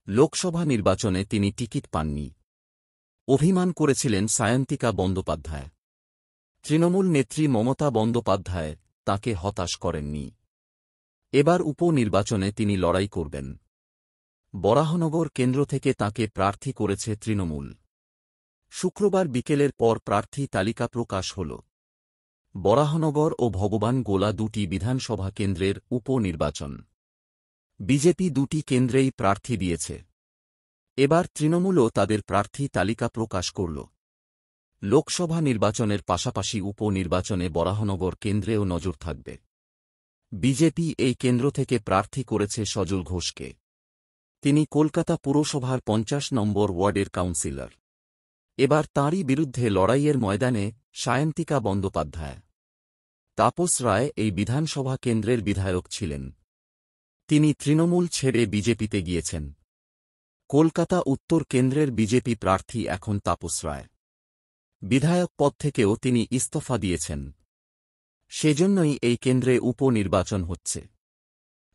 লোকসভা নির্বাচনে তিনি টিকিট পাননি। অভিমান করেছিলেন সায়ন্তিকা বন্দ্যোপাধ্যায়। তৃণমূল নেত্রী মমতা বন্দ্যোপাধ্যায় তাঁকে হতাশ করেননি। এবার উপনির্বাচনে তিনি লড়াই করবেন। বরাহনগর কেন্দ্র থেকে তাঁকে প্রার্থী করেছে তৃণমূল। শুক্রবার বিকেলের পর প্রার্থী তালিকা প্রকাশ হল। বরাহনগর ও ভগবান গোলা দুটি বিধানসভা কেন্দ্রের উপনির্বাচন। বিজেপি দুটি কেন্দ্রেই প্রার্থী দিয়েছে। এবার তৃণমূলও তাদের প্রার্থী তালিকা প্রকাশ করল। লোকসভা নির্বাচনের পাশাপাশি উপনির্বাচনে বরাহনগর কেন্দ্রেও নজর থাকবে। বিজেপি এই কেন্দ্র থেকে প্রার্থী করেছে সজল ঘোষকে। তিনি কলকাতা পুরসভার ৫০ নম্বর ওয়ার্ডের কাউন্সিলর। এবার তাঁরই বিরুদ্ধে লড়াইয়ের ময়দানে সায়ন্তিকা বন্দ্যোপাধ্যায়। তাপস রায় এই বিধানসভা কেন্দ্রের বিধায়ক ছিলেন। তিনি তৃণমূল ছেড়ে বিজেপিতে গিয়েছেন। কলকাতা উত্তর কেন্দ্রের বিজেপি প্রার্থী এখন তাপস রায়। বিধায়ক পদ থেকেও তিনি ইস্তফা দিয়েছেন। সেজন্যই এই কেন্দ্রে উপনির্বাচন হচ্ছে।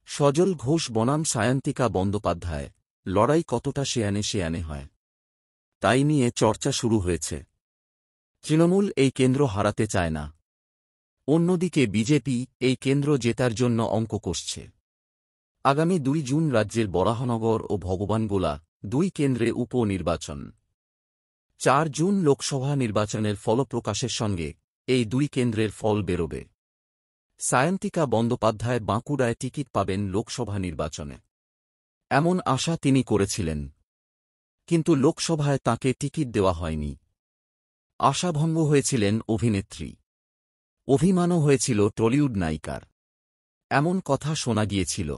সজল ঘোষ বনাম সায়ন্তিকা বন্দ্যোপাধ্যায়, লড়াই কতটা সেয়ানে হয় তাই নিয়ে চর্চা শুরু হয়েছে। তৃণমূল এই কেন্দ্র হারাতে চায় না। অন্যদিকে বিজেপি এই কেন্দ্র জেতার জন্য অঙ্ক কষছে। আগামী ২ জুন রাজ্যের বরাহনগর ও ভগবানগোলা দুই কেন্দ্রে উপনির্বাচন। ৪ জুন লোকসভা নির্বাচনের ফলপ্রকাশের সঙ্গে এই দুই কেন্দ্রের ফল বেরোবে। সায়ন্তিকা বন্দ্যোপাধ্যায় বাঁকুড়ায় টিকিট পাবেন লোকসভা নির্বাচনে, এমন আশা তিনি করেছিলেন। কিন্তু লোকসভায় তাঁকে টিকিট দেওয়া হয়নি। আশাভঙ্গ হয়েছিলেন অভিনেত্রী। অভিমানও হয়েছিল টলিউড নায়িকার। এমন কথা শোনা গিয়েছিল।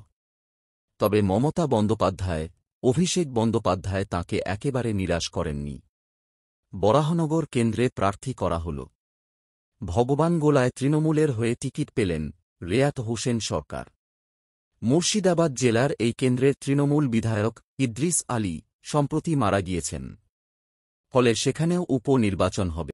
তবে মমতা বন্দ্যোপাধ্যায়, অভিষেক বন্দ্যোপাধ্যায় তাঁকে একেবারে নিরাশ করেননি। বরাহনগর কেন্দ্রে প্রার্থী করা হল। ভগবানগোলায় তৃণমূলের হয়ে টিকিট পেলেন রেয়াত হোসেন সরকার। মুর্শিদাবাদ জেলার এই কেন্দ্রের তৃণমূল বিধায়ক ইদ্রিস আলী সম্প্রতি মারা গিয়েছেন। ফলে সেখানেও উপনির্বাচন হবে।